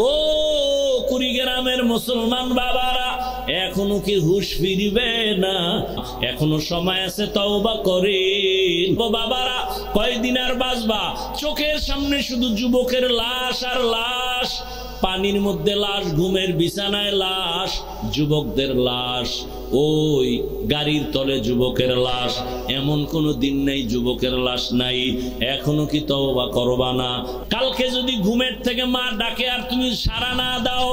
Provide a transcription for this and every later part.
ও কুড়িগ্রামের মুসলমান বাবারা, এখনো কি হুঁশ ফিরবে না? এখনো সময় আছে, তওবা করেন। ও বাবারা, কয়দিন আর বাঁচবা? চোখের সামনে শুধু যুবকের লাশ আর লাশ, পানির মধ্যে লাশ, ঘুমের বিছানায় লাশ, যুবকদের লাশ, ওই গাড়ির তলে যুবকের লাশ। এমন কোন দিন নেই যুবকের লাশ নাই। এখনো কি তওবা করবা না? কালকে যদি ঘুমের থেকে মা ডাকে আর তুমি সাড়া না দাও,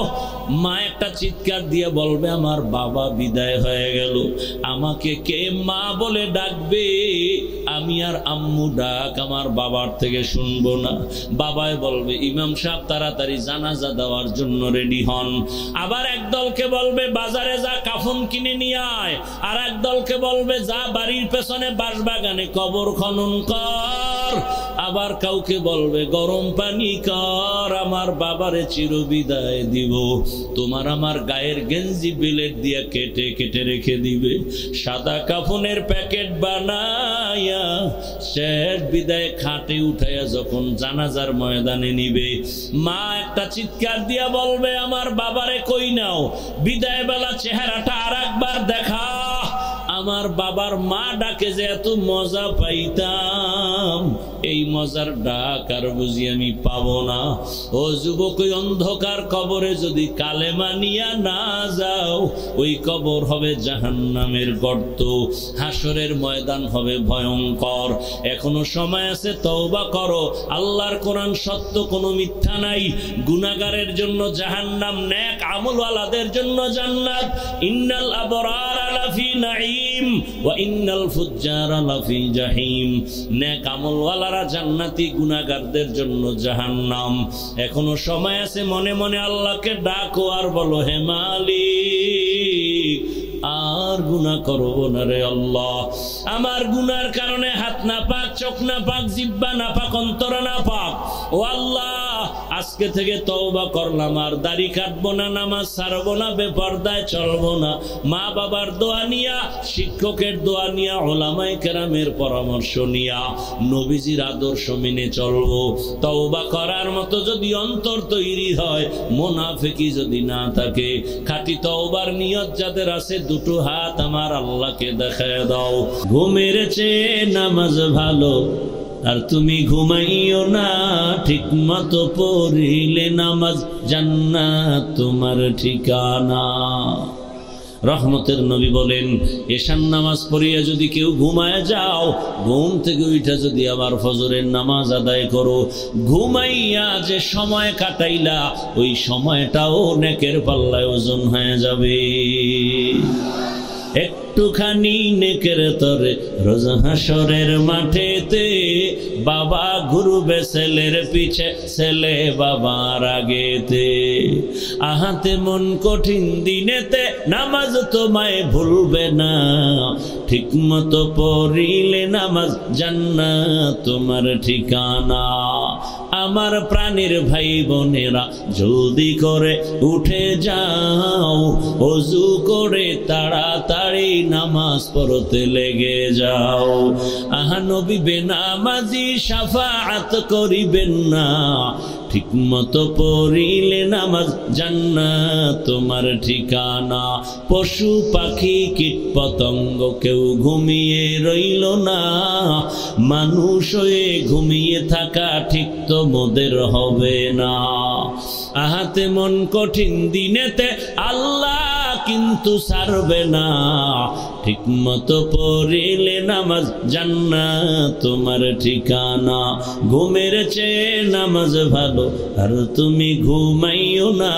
মা একটা চিৎকার দিয়ে বলবে আমার বাবা বিদায় হয়ে গেল, আমাকে কে মা বলে ডাকবে? আমি আর আম্মু ডাক আমার বাবার থেকে শুনবো না। বাবাই বলবে ইমাম সাহেব তাড়াতাড়ি জানাজা দেওয়ার জন্য রেডি হন। আবার এক দলকে বলবে বাজারে যা কাফন কিনে নিয়ে আয়, আর এক দলকে বলবে যা বাড়ির পেছনে বাঁশবাগানে কবর খনন কর। আবার কাউকে বলবে গরম পানি কর, আমার বাবারে চিরবিদায় দিব। তোমার আমার গায়ের গেঞ্জি বিলেট দিয়ে কেটে কেটে রেখে দিবে, সাদা কাফনের প্যাকেট বানায়া শেষ বিদায় খাটে উঠাইয়া যখন জানাজার ময়দানে নিবে, মা একটা চিৎকার দিয়া বলবে আমার বাবারে কই নাও, বিদায় বেলা চেহারাটা আর একবার দেখা। আমার বাবার মা ডাকে যে এত মজা পাইতাম, এই মজার ডাক আর বুঝি আমি পাবো না। ও যুবক, ওই অন্ধকার কবরে যদি কালেমা নিয়া না যাও, ওই কবর হবে জাহান্নামের গর্ত, হাসরের ময়দান হবে ভয়ঙ্কর। এখনো সময় আছে, তওবা করো। আল্লাহর কোরআন সত্য, কোনো মিথ্যা নাই। গুনাহগারের জন্য জাহান্নাম, নেক আমলওয়ালাদের জন্য জান্নাত। ইন্নাল আবরার লাফি নাঈম ওয়া ইন্নাল ফুজ্জারা লাফি জাহিম। নেক আমলওয়ালারা জান্নাতি, গুনাহগারদের জন্য জাহান্নাম। এখনো সময় আছে, মনে মনে আল্লাহকে ডাকো আর বলো হে মালিক আর গুনাহ করব না রে আল্লাহ। আমার গুনার কারণে হাত না পাক, চোখ না পাক, জিহ্বা না পাক, অন্তর না পাক। ও আল্লাহ, আজকে থেকে তওবা করলাম, আর দাড়ি কাটবো না, নামাজ ছাড়বো না, বেপরদায় চলবো না। মা বাবার দোয়া নিয়া, শিক্ষকের দোয়া নিয়া, উলামায়ে কেরামের পরামর্শ নিয়া, নবীজির আদর্শ মেনে চলবো। তওবা করার মতো যদি অন্তর তৈরি হয়, মুনাফিকি যদি না থাকে, খাঁটি তওবার নিয়ত যাদের আছে, দুটো হাত আমার আল্লাহকে দেখায় দাও। ঘুমের চেয়ে নামাজ ভালো, আর তুমি ঘুমাইও না, ঠিক মতো পড়িলে নামাজ জান্নাত তোমার ঠিকানা। রহমতের নবী বলেন, এশার নামাজ পড়িয়া যদি কেউ ঘুমায় যাও, ঘুম থেকে উঠা যদি আবার ফজরের নামাজ আদায় করো, ঘুমাইয়া যে সময় কাটাইলা, ওই সময়টাও নেকের পাল্লায় ওজন হয়ে যাবে। একটুখানি নেকের তরে রোজ হাসরের মাঠেতে, বাবা ঘুরবে ছেলের পিছে, ছেলে বাবার আগেতে। আহাতে মন কঠিন দিনেতে, নামাজ তোমায় ভুলবে না, ঠিক মতো পড়িলে নামাজ জান্নাত তোমার ঠিকানা। আমার প্রাণের ভাই বোনেরা, জলদি করে উঠে যাও, ওযু করে তাড়াতাড়ি নামাজ পড়তে লেগে যাও। আহা নবী বেনামাজি শাফাআত করিবেন না, ঠিক মতো পড়িলে নামাজ জান্নাত তোমার ঠিকানা। পশু পাখি কীট পতঙ্গ কেউ ঘুমিয়ে রইল না, মানুষ হয়ে ঘুমিয়ে থাকা ঠিক তো মোদের হবে না। আহাতে মন কঠিন দিনেতে, আল্লাহ কিন্তু ছাড়বে না, ঠিক মতো পড়িলে নামাজ জান্নাত তোমার ঠিকানা। ঘুমের চেয়ে নামাজ ভালো, আর তুমি ঘুমাইও না,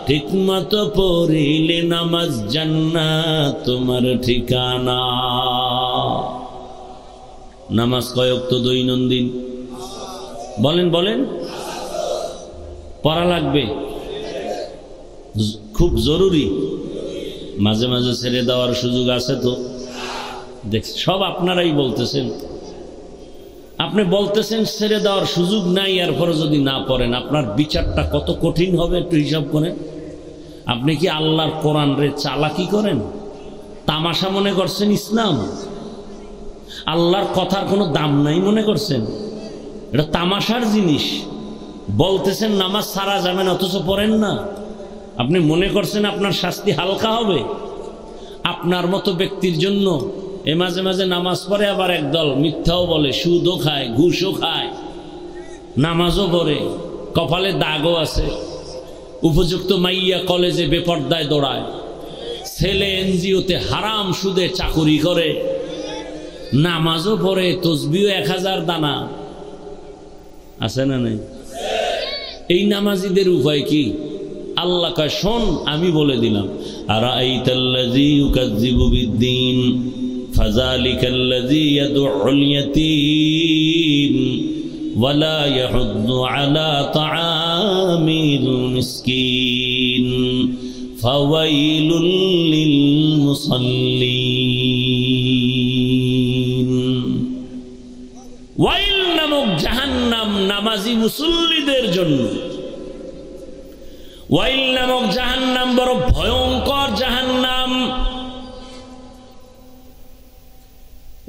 ঠিক মতো পড়িলে নামাজ জান্নাত তোমার ঠিকানা। নামাজ কয় ওয়াক্ত দৈনন্দিন? বলেন বলেন। পড়া লাগবে, খুব জরুরি। মাঝে মাঝে ছেড়ে দেওয়ার সুযোগ আছে তো? দেখ, সব আপনারাই বলতেছেন। আপনি বলতেছেন ছেড়ে দেওয়ার সুযোগ নাই, এরপরে যদি না পড়েন আপনার বিচারটা কত কঠিন হবে একটু হিসাব করেন। আপনি কি আল্লাহর কোরআন রে চালাকি করেন? তামাশা মনে করছেন ইসলাম? আল্লাহর কথার কোনো দাম নাই মনে করছেন? এটা তামাশার জিনিস। বলতেছেন নামাজ ছাড়া যাবেন, অথচ পড়েন না। আপনি মনে করছেন আপনার শাস্তি হালকা হবে? আপনার মতো ব্যক্তির জন্য এ মাঝে মাঝে নামাজ পড়ে, আবার একদল মিথ্যাও বলে, সুদও খায়, ঘুষও খায়, নামাজও পড়ে, কপালে দাগও আছে, উপযুক্ত মাইয়া কলেজে বেপর্দায় দৌড়ায়, ছেলে এনজিওতে হারাম সুদে চাকুরি করে, নামাজও পড়ে, তসবিও 1000 দানা আছে না নাই? এই নামাজিদের উপায় কি? আল্লাহ কয় শোন, আমি বলে দিলাম। আরাআইতাল্লাযী ইউকাযযিবু বিদ্দীন ফাযালিকাল্লাযী ইয়াদউল ইয়াতীম ওয়ালা ইয়াহুদ্দু আলা তাআমিল মিসকিন ফাওয়াইলুল লিল মুসাল্লিন। ওয়াইল নামক জাহান্নাম নামাজি মুসল্লিদের জন্য। ওয়াইল নামক জাহান্নাম বড় ভয়ঙ্কর জাহান্নাম।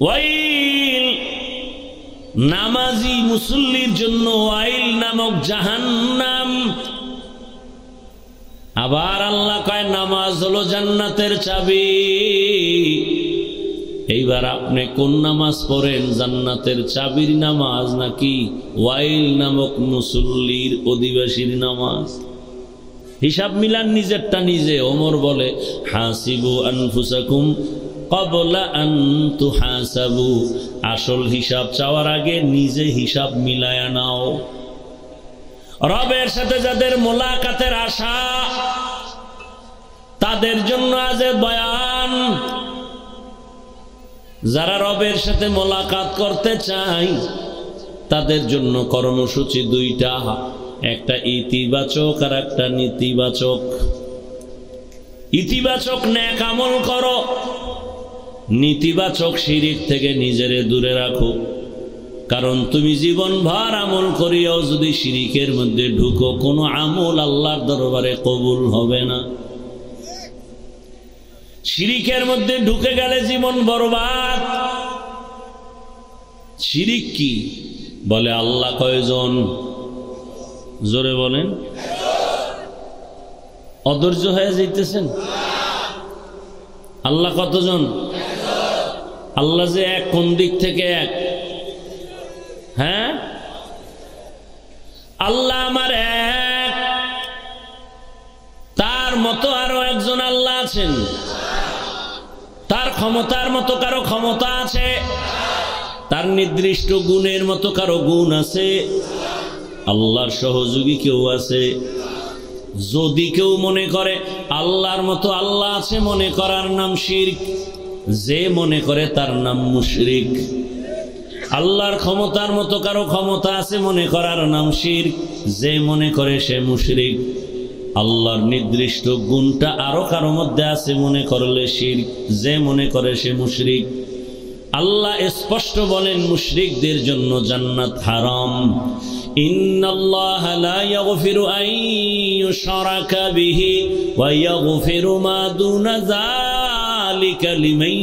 ওয়াইল নামাজি মুসল্লির জন্য ওয়াইল নামক জাহান্নাম। আবার আল্লাহ কয় নামাজ হলো জান্নাতের চাবি। এইবার আপনি কোন নামাজ পড়েন, জান্নাতের চাবির নামাজ নাকি ওয়াইল নামক মুসল্লির অধিবাসীর নামাজ? হিসাব মিলান নিজেরটা নিজে। ওমর বলে হাসিবু আনফুসাকুম ক্বাবলা আন তুহাসাবু। আসল হিসাব চাওয়ার আগে নিজে হিসাব মিলায়া নাও। রবের সাথে যাদের মোলাকাতের আশা, তাদের জন্য আজ বয়ান। যারা রবের সাথে মোলাকাত করতে চায় তাদের জন্য কর্মসূচি দুইটা, একটা ইতিবাচক আর একটা নেতিবাচক। ইতিবাচক নেক আমল করো, নেতিবাচক শিরিক থেকে নিজেরে দূরে রাখো। কারণ তুমি জীবনভর আমল করিয়াও যদি শিরিকের মধ্যে ঢুকো, কোনো আমল আল্লাহর দরবারে কবুল হবে না। শিরিকের মধ্যে ঢুকে গেলে জীবন বরবাদ। শিরিক কি? বলে আল্লাহ কয়জন? জোরে বলেন। অধৈর্য হয়ে যাইতেছেন? আল্লাহ কতজন? আল্লাহ যে এক, কোন দিক থেকে এক? হ্যাঁ, আল্লাহ আমার এক, তার মতো আরো একজন আল্লাহ আছেন। তার ক্ষমতার মতো কারো ক্ষমতা আছে, তার নির্দিষ্ট গুণের মতো কারো গুণ আছে, আল্লাহর সহযোগী কেউ আছে। যদি কেউ মনে করে আল্লাহর মতো আল্লাহ আছে, মনে করার নাম শিরক। যে মনে করে তার নাম মুশরিক। আল্লাহর ক্ষমতার মতো কারো ক্ষমতা আছে মনে করার নাম শিরক। যে মনে করে সে মুশরিক। আল্লাহর নির্দিষ্ট গুণটা আরো কারো মধ্যে আছে মনে করলে শিরক। যে মনে করে সে মুশরিক। আল্লাহ স্পষ্ট বলেন মুশরিকদের জন্য জান্নাত হারাম। ইন্নাল্লাহা লা ইয়াগফিরু আন ইউশরাকা বিহি ওয়া ইয়াগফিরু মা দুনা যালিকা লিমান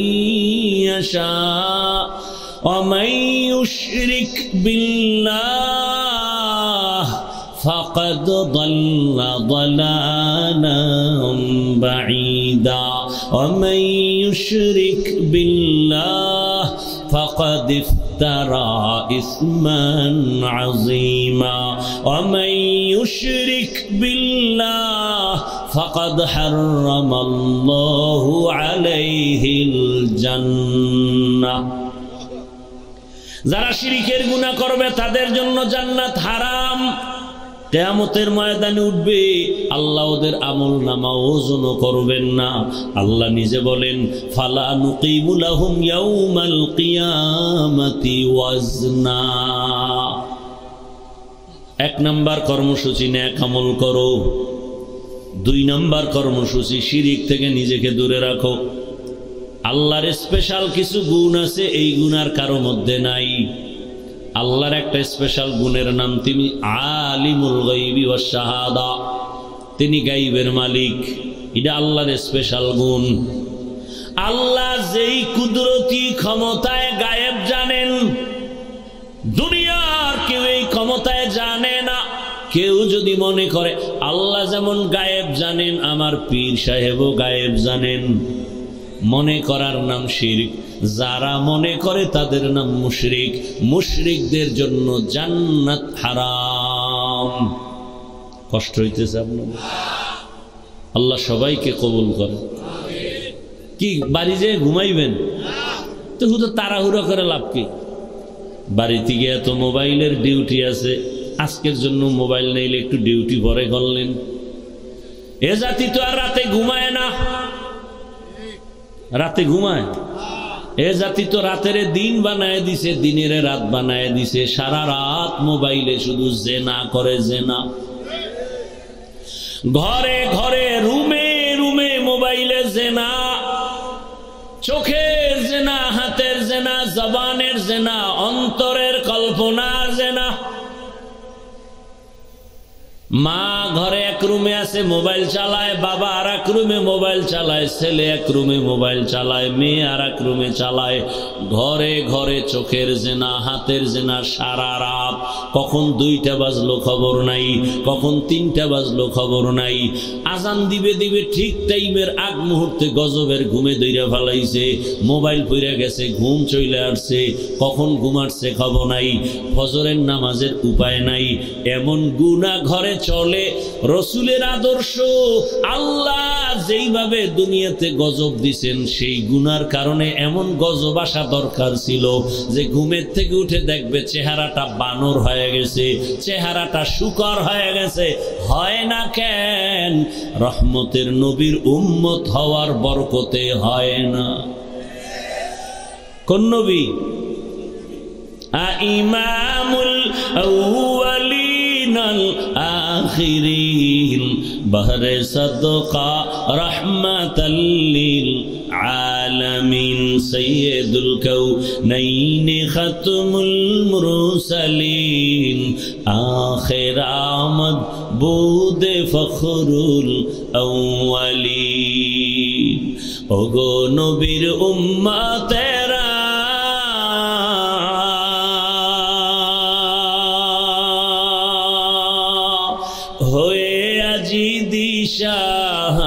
ইয়াশা ওয়া মান ইউশরিক বিল্লাহ ফাকাদ দাল্লা দালালান বাঈদা ওয়া মান ইউশরিক বিল্লাহ ফাকাদ ইফতারা ইসমান আযীমা ওয়া মান ইউশরিক বিল্লাহ ফাকাদ হারামাল্লাহু আলাইহিল জান্নাহ। যারা শিরকের গুনাহ করবে তাদের জন্য জান্নাত হারাম। কিয়ামতের ময়দানে উঠবে, আল্লাহ ওদের আমল নামা ওজন করবেন না। আল্লাহ নিজে বলেন ফালা নুকিমু লাহুম ইয়াউমাল কিয়ামাতি ওয়াজনা। এক নাম্বার কর্মসূচি নেক আমল করো। 2 নাম্বার কর্মসূচি শিরিক থেকে নিজেকে দূরে রাখো। আল্লাহর স্পেশাল কিছু গুণ আছে, এই গুণ আর কারো মধ্যে নাই। আল্লাহর একটা স্পেশাল গুণের নাম তিনি আলিমুল গায়বি ওয়াস শাহাদা। তিনি গায়বের মালিক। এটা আল্লাহর স্পেশাল গুণ। আল্লাহ যেই কুদরতি ক্ষমতায় গায়েব জানেন, দুনিয়ার কেউ এই ক্ষমতায় জানে না। কেউ যদি মনে করে আল্লাহ যেমন গায়েব জানেন, আমার পীর সাহেবও গায়েব জানেন, মনে করার নাম শিরক। যারা মনে করে তাদের নাম মুশরিক। মুশরিকদের জন্য জান্নাত হারাম। কষ্ট হইতেছে আপনার? আল্লাহ সবাইকে কবুল করে। কি বাড়ি যেয়ে ঘুমাইবেন তো শুধু তাড়াহুড়ো করে লাভ কি? বাড়িতে গিয়ে তো মোবাইলের ডিউটি আছে, আজকের জন্য মোবাইল নেইলে একটু ডিউটি পরে করলেন। এ জাতি তো আর রাতে ঘুমায় না। রাতে ঘুমায়? এ জাতি তো রাতের দিন বানায় দিছে, দিনের রাত বানায় দিছে। সারা রাত মোবাইলে শুধু জেনা করে, জেনা। ঘরে ঘরে, রুমে রুমে মোবাইলে জেনা। চোখের জেনা, হাতের জেনা, জবানের জেনা, অন্তরের কল্পনার জেনা। মা ঘরে এক রুমে আছে, মোবাইল চালায়। বাবা আর এক রুমে মোবাইল চালায়। ছেলে এক রুমে মোবাইল চালায়। মেয়ে আর এক রুমে চালায়। ঘরে ঘরে চোখের জেনা, হাতের জেনা। সারা রাত কখন 2টা বাজলো খবর নাই, কখন 3টা বাজলো খবর নাই। আজান দিবে দিবে ঠিক টাইমের আগ মুহূর্তে গজবের ঘুমে দইরা ফেলাইছে। মোবাইল পইরা গেছে, ঘুম চলে আসছে। কখন ঘুমাচ্ছে খবর নাই। ফজরের নামাজের উপায় নাই। এমন গুনাহ ঘরে চলে। রসুলের আদর্শ, আল্লাহ যেইভাবে দুনিয়াতে গজব দিছেন, সেই গুনার কারণে এমন গজব আসা দরকার ছিল যে ঘুমের থেকে উঠে দেখবে চেহারাটা বানর হয়ে গেছে, চেহারাটা শুকর হয়ে গেছে। হয় না কেন? রহমতের নবীর উম্মত হওয়ার বরকতে হয় না। কোন নবী? ইমামুল আউয়ালিন আল আখিরিন বহরে সদকা রাহমাতাল লিল আলামিন সাইয়্যিদুল কাউনাইন খাতমুল মুরসালিন আখির আমদ বুদে ফখরুল আউয়ালিন। ওগো নবীর উম্মতেরা, হয়ে আজি দিশাহারা।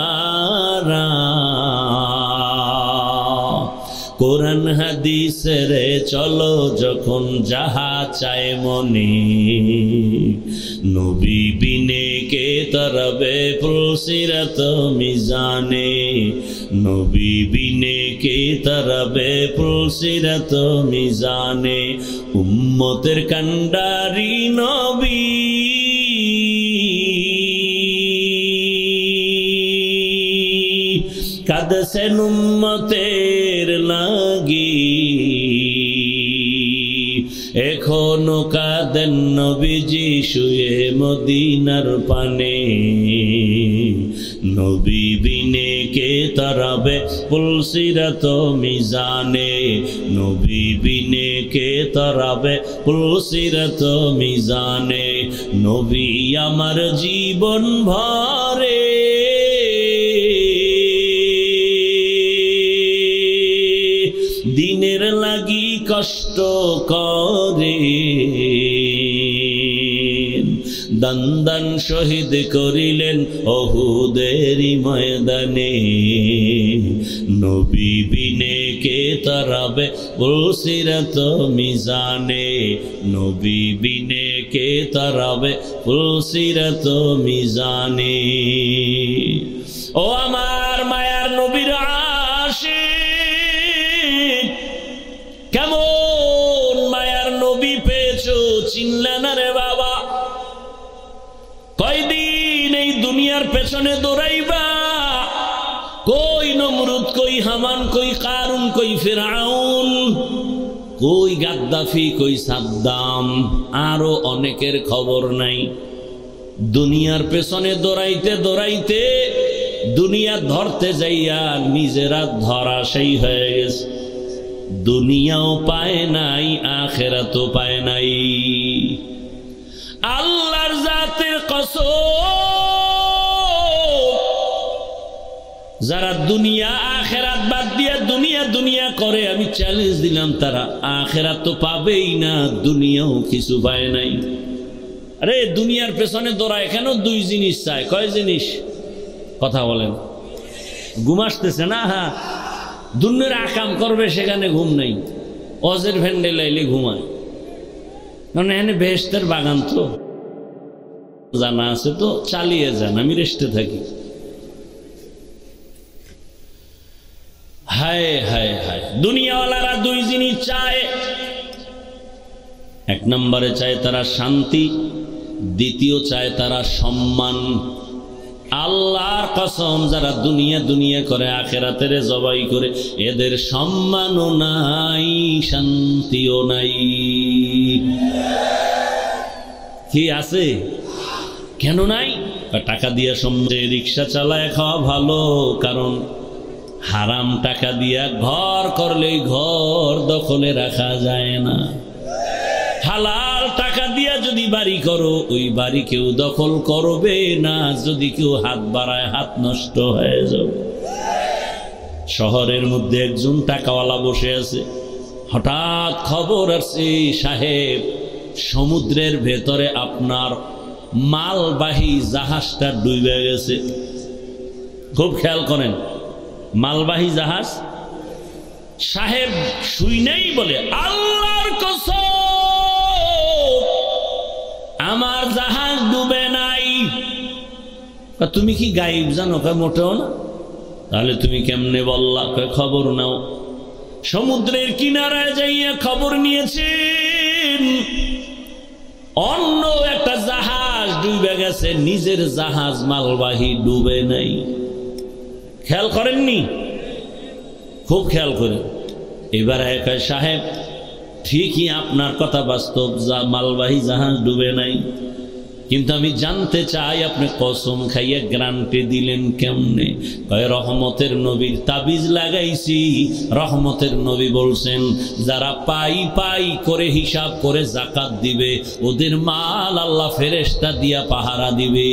কোরআন হাদিসের চলো যখন যাহা চায় মনে, নবী বিনে কে তরবে পুলসিরত মিজানে। নবী বিনে কে তরবে পুলসিরত মিজানে। উম্মতের কান্ডারি নবী, কাঁদছেন উম্মতের লাগি। এখনো কাঁদেন নবীজি শুয়ে মদিনার পানে। নবী বিনে কে তরাবে পুলসিরত মিজানে। নবী বিনে কে তরাবে পুলসিরত মিজানে। নবী আমার জীবন ভরে দিনের লাগি কষ্ট করে। দন্দন শহীদ করিলেন ওহুদেরই ময়দানে। নবী বিনে কে তরাবে পুলসিরত মিজানে। নবী বিনে কে তরাবে পুলসিরত মিজানে। ও আমার মায়ার নবীর আশিক, কেমন মায়ার নবী পেয়েছো চিনলে না রে বাবা? কয়দিন এই দুনিয়ার পেছনে দৌড়াইবা? কই নমরুদ, কই হামান, কই কারুন, কই ফিরআউন, কই গাদ্দাফি, কই সাদ্দাম, আরো অনেকের খবর নাই। দুনিয়ার পেছনে দৌড়াইতে দৌড়াইতে দুনিয়া ধরতে যাইয়া নিজেরা ধরা সেই হয়ে গেছে। দুনিয়াও পায় নাই, আখিরাতও পায় নাই। আল্লাহর জাতের কসম, যারা দুনিয়া আখিরাত বাদ দিয়ে দুনিয়া দুনিয়া করে, আমি চ্যালেঞ্জ দিলাম তারা আখিরাত তো পাবেই না, দুনিয়াও কিছু পায় নাই। আরে দুনিয়ার পেছনে দৌড়ায় কেন? দুই জিনিস চায়। কয় জিনিস? কথা বলেন। ঘুম আসতেছে না? হ্যাঁ, দুনিয়ার আকাম করবে সেখানে ঘুম নেই, অজের ভ্যান্ডে লাইলে ঘুমায়। কারণ এখানে বেহেশতের বাগান তো জানা আছে, তো চালিয়ে যান, আমি রেস্টে থাকি। হায় হায় হায়, দুনিয়াওয়ালারা দুই জিনিস চায়। এক নম্বরে চায় তারা শান্তি, দ্বিতীয় চায় তারা সম্মান। আল্লাহর কসম, যারা দুনিয়া দুনিয়া করে আখিরাতের জবাই করে, এদের সম্মানও নাই, শান্তিও নাই। কি আছে? কেন নাই? টাকা দিয়া সম্মানে রিক্সা চালায় খাওয়া ভালো, কারণ হারাম টাকা দিয়া ঘর করলেই ঘর দখলে রাখা যায় না। হালাল টাকা দিয়া যদি বাড়ি করো, ওই বাড়ি কেউ দখল করবে না। যদি কেউ হাত বাড়ায়, হাত নষ্ট হয়ে যাবে। শহরের মধ্যে একজন টাকাওয়ালা বসে আছে, হঠাৎ খবর আসছে, সাহেব সমুদ্রের ভেতরে আপনার মালবাহী জাহাজটা ডুবে গেছে। খুব খেয়াল করেন, মালবাহী জাহাজ। সাহেব শুই নাই বলে, আল্লাহর কসম আমার জাহাজ ডুবে নাই। তুমি কি গায়েব জানো? মোটেও না। তাহলে তুমি কেমনে বললা? খবর নাও। সমুদ্রের কিনারায় যাইয়া খবর নিয়েছেন, অন্য একটা জাহাজ ডুবে গেছে, নিজের জাহাজ মালবাহী ডুবে নাই। খেয়াল করেননি? খুব খেয়াল করেন। এবার একা সাহেব, ঠিকই আপনার কথা বাস্তব, মালবাহী জাহাজ ডুবে নাই, কিন্তু আমি জানতে চাই আপনি কসম খাইয়া গ্যারান্টি দিলেন কেমনে? কয় রহমতের নবীর তাবিজ লাগাইছি। রহমতের নবী বলছেন, যারা পাই পাই করে হিসাব করে যাকাত দিবে, ওদের মাল আল্লাহ ফেরেশতা দিয়া পাহারা দিবে।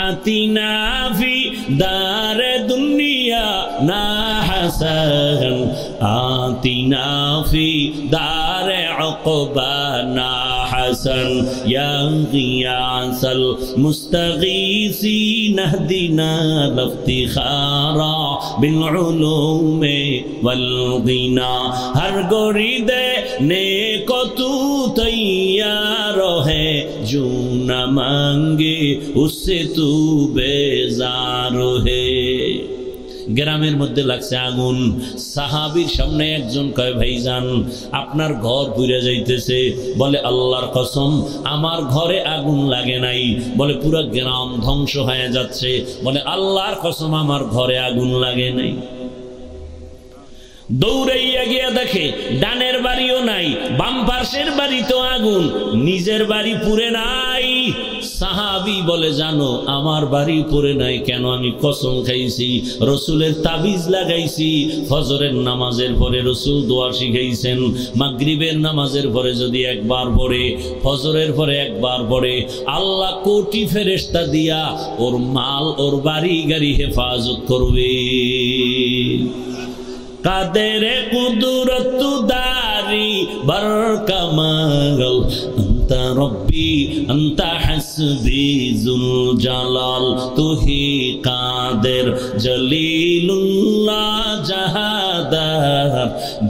আতিনা ফি দারে দুনিয়া না হাসান, আতিনা ফি দারে উকবা না হাসান, ইয়া গিয়াসাল মুস্তাগীসিন ইহদিনা লিফতিখারা বিল উলুমি ওয়াল গিনা। হর গরিদে নেকো তু তৈয়ার হে, জো না মাঙ্গে উসসে তু বেজার হে। গ্রামের মধ্যে লাগছে আগুন। সাহাবীর সামনে একজন কয়, ভাইজান আপনার ঘর পুড়ে যাইতেছে। বলে আল্লাহর কসম আমার ঘরে আগুন লাগে নাই। বলে পুরো গ্রাম ধ্বংস হয়ে যাচ্ছে। বলে আল্লাহর কসম আমার ঘরে আগুন লাগে নাই। দৌড়াইয়া গিয়া দেখে ডানের বাড়িও নাই, বাম পাশের বাড়িতে আগুন, নিজের বাড়ি পুড়ে নাই। সাহাবী বলে, জানো আমার বাড়ি পুড়ে নাই কেন? আমি কসম খাইছি, রসুলের তাবিজ লাগাইছি। ফজরের নামাজের পরে রসুল দোয়া শিখাইছেন, মাগরিবের নামাজের পরে যদি একবার পড়ে, ফজরের পরে একবার পড়ে, আল্লাহ কোটি ফেরেশতা দিয়া ওর মাল, ওর বাড়ি গাড়ি হেফাজত করবে। কাদের কুদরত দারি বরকমাল, আনতা রব্বি আনতা হাসবি যুল জালাল, তুহি কাদের জলিলুল্লাহ জাহাদার,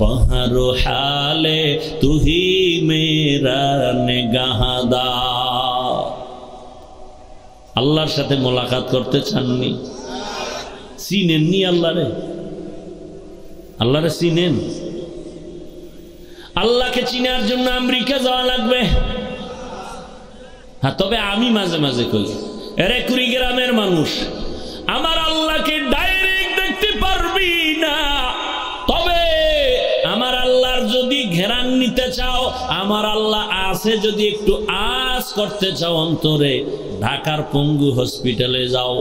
বহর হালে তুহি মেরা নিগাহদার। আল্লাহর সাথে মোলাকাত করতে চাননি? চিনেননি আল্লাহরে? আল্লাহরে চিনেন? আল্লাহকে চিনার জন্য আমেরিকা যাওয়া লাগবে। হ্যাঁ, তবে আমি মাঝে মাঝে কই, এরে কুড়িগ্রামের মানুষ, আমার আল্লাহকে ডাইরেক্ট দেখতে পারবি না, তবে আমার আল্লাহর যদি ঘেরান নিতে চাও, আমার আল্লাহ আছে যদি একটু আস করতে চাও অন্তরে, ঢাকার পঙ্গু হসপিটালে যাও।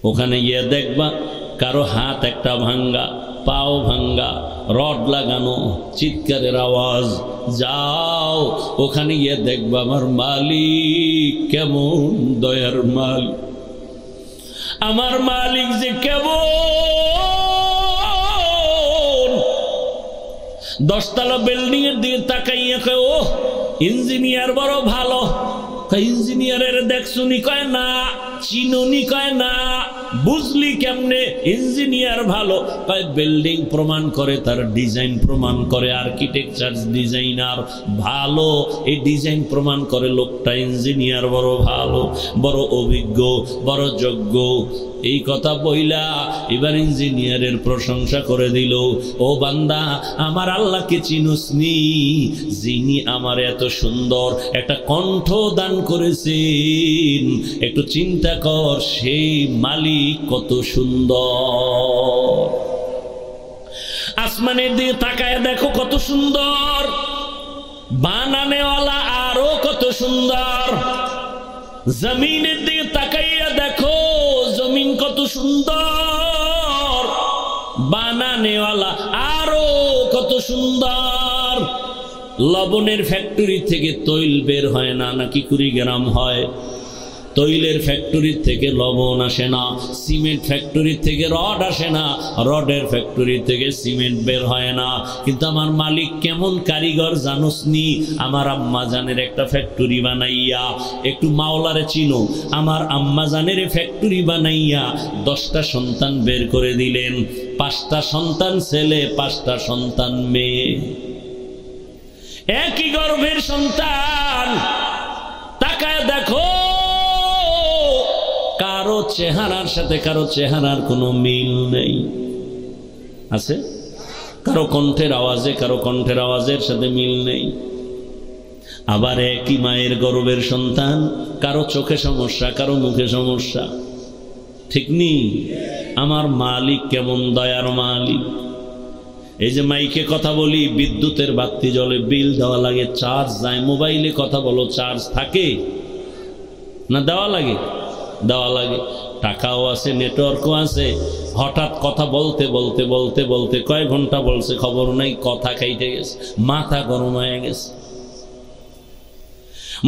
ওখানে গিয়ে দেখবা কারো হাত একটা ভাঙ্গা, পাও ভাঙ্গা, রড লাগানো, চিৎকারের আওয়াজ। যাও ওখানে গিয়ে দেখবা আমার মালিক কেমন দয়ার মালিক, আমার মালিক যে কেমন। 10 তলা বিল্ডিং এর দিকে তাকাইয়া কয় ও ইঞ্জিনিয়ার বড় ভালো। ইঞ্জিনিয়ারের দেখছুনি? কয় না। চিনুনি? কয় না। বুঝলি কেমনে ইঞ্জিনিয়ার ভালো? কয় বিল্ডিং প্রমাণ করে, তার ডিজাইন প্রমাণ করে, আর্কিটেকচার ডিজাইনার ভালো, এই ডিজাইন প্রমাণ করে লোকটা ইঞ্জিনিয়ার বড় ভালো, বড় অভিজ্ঞ, বড় যোগ্য। এই কথা বইলা এবার ইঞ্জিনিয়ারের প্রশংসা করে দিল। ও বান্দা, আমার আল্লাহকে চিনুসনি, যিনি আমার এত সুন্দর একটা কণ্ঠ দান করেছেন? একটু চিন্তা কর, সেই মালিক কত সুন্দর। আসমানের দিকে তাকায় দেখো কত সুন্দর, বানানেওয়ালা আরো কত সুন্দর। জমিনের দিকে তাকাইয়া দেখো জমিন কত সুন্দর, বানানেওয়ালা আরো কত সুন্দর। লবণের ফ্যাক্টরি থেকে তৈল বের হয় না, নাকি কুড়িগ্রাম হয়? তৈলের ফ্যাক্টরি থেকে লবণ আসে না, সিমেন্ট ফ্যাক্টরি থেকে রড আসে না, রডের ফ্যাক্টরি থেকে সিমেন্ট বের হয় না। কিন্তু আমার মালিক কেমন কারিগর জানোসনি? আমার আম্মা জানের একটা ফ্যাক্টরি বানাইয়া, একটু মাওলারে চিনো, আমার আম্মা জানের ফ্যাক্টরি বানাইয়া 10টা সন্তান বের করে দিলেন। 5টা সন্তান ছেলে, 5টা সন্তান মেয়ে, একই গর্ভের সন্তান। তাকায় দেখো কারো চেহারার সাথে কারো চেহারার কোনো মিল নেই, আছে? কারো কণ্ঠের আওয়াজে কারো কণ্ঠের আওয়াজের সাথে মিল নেই। আবার একই মায়ের গর্ভের সন্তান, কারো চোখে সমস্যা, কারো মুখে সমস্যা, ঠিক নেই? আমার মালিক কেমন দয়ার মালিক। এই যে মাইকে কথা বলি, বিদ্যুতের বাতি জ্বলে, বিল দেওয়া লাগে, চার্জ যায়। মোবাইলে কথা বলো, চার্জ থাকে না? দেওয়া লাগে, দেওয়া লাগে। টাকাও আছে, নেটওয়ার্কও আছে। হঠাৎ কথা বলতে বলতে বলতে বলতে কয় ঘন্টা বলছে খবর নাই, কথা খাইতে গেছে, মাথা গরম হয়ে গেছে।